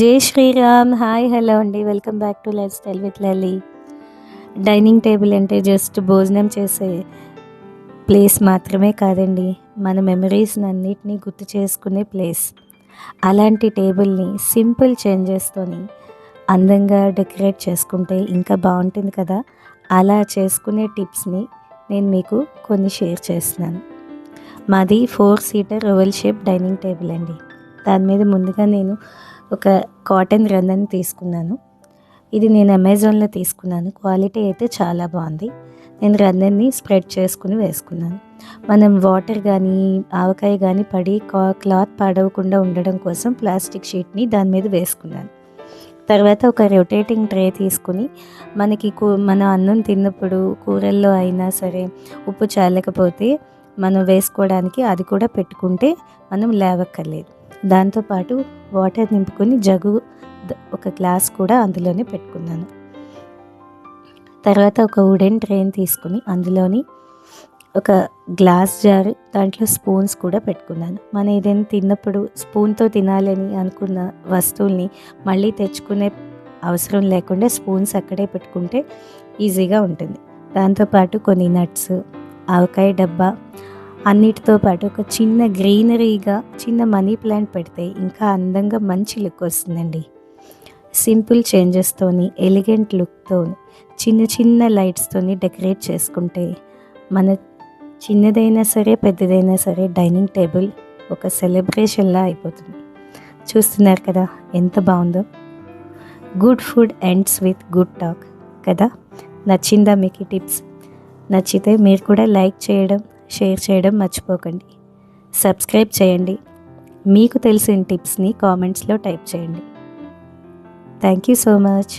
జై Shriram. Hi hello అండి, welcome back to lifestyle with Lali. Dining table అంటే just భోజనం చేసే ప్లేస్ మాత్రమే కాదండి, మన మెమరీస్ అన్నిటినీ గుర్తు చేసుకునే ప్లేస్. అలాంటి టేబుల్ని సింపుల్ చేంజెస్తోని అందంగా డెకరేట్ చేసుకుంటే ఇంకా బాగుంటుంది కదా. అలా చేసుకునే టిప్స్ని నేను మీకు కొన్ని షేర్ చేస్తున్నాను. మాది 4 seater oval shape dining table అండి. దాని మీద ముందుగా నేను ఒక కాటన్ రన్నర్ని తీసుకున్నాను. ఇది నేను అమెజాన్లో తీసుకున్నాను. క్వాలిటీ అయితే చాలా బాగుంది. నేను రన్నర్ని స్ప్రెడ్ చేసుకుని వేసుకున్నాను. మనం వాటర్ కానీ ఆవకాయ కానీ పడి క్లాత్ పాడవకుండా ఉండడం కోసం ప్లాస్టిక్ షీట్ని దాని మీద వేసుకున్నాను. తర్వాత ఒక రొటేటింగ్ ట్రే తీసుకుని మనకి మన అన్నం తిన్నప్పుడు కూరల్లో అయినా సరే ఉప్పు చాలకపోతే మనం వేసుకోవడానికి అది కూడా పెట్టుకుంటే మనం లేవక్కర్లేదు. దాంతోపాటు వాటర్ నింపుకొని ఒక గ్లాస్ కూడా అందులోనే పెట్టుకున్నాను. తర్వాత ఒక వుడెన్ ట్రైన్ తీసుకుని అందులోని ఒక గ్లాస్ జార్, దాంట్లో స్పూన్స్ కూడా పెట్టుకున్నాను. మనం ఏదైనా తిన్నప్పుడు స్పూన్తో తినాలని అనుకున్న వస్తువుల్ని మళ్ళీ తెచ్చుకునే అవసరం లేకుండా స్పూన్స్ అక్కడే పెట్టుకుంటే ఈజీగా ఉంటుంది. దాంతోపాటు కొన్ని నట్స్, ఆవకాయ డబ్బా, అన్నిటితో పాటు ఒక చిన్న గ్రీనరీగా చిన్న మనీ ప్లాంట్ పెడితే ఇంకా అందంగా మంచి లుక్ వస్తుందండి. సింపుల్ చేంజెస్తోని, ఎలిగెంట్ లుక్తోని, చిన్న చిన్న లైట్స్తోని డెకరేట్ చేసుకుంటే మన చిన్నదైనా సరే పెద్దదైనా సరే డైనింగ్ టేబుల్ ఒక సెలబ్రేషన్లా అయిపోతుంది. చూస్తున్నారు కదా ఎంత బాగుందో. Good food ends with good talk కదా. నచ్చిందా మీకు ఈ టిప్స్? నచ్చితే మీరు కూడా లైక్ చేయడం, షేర్ చేయడం మర్చిపోకండి. సబ్స్క్రైబ్ చేయండి. మీకు తెలిసిన టిప్స్ని కామెంట్స్లో టైప్ చేయండి. Thank you so much.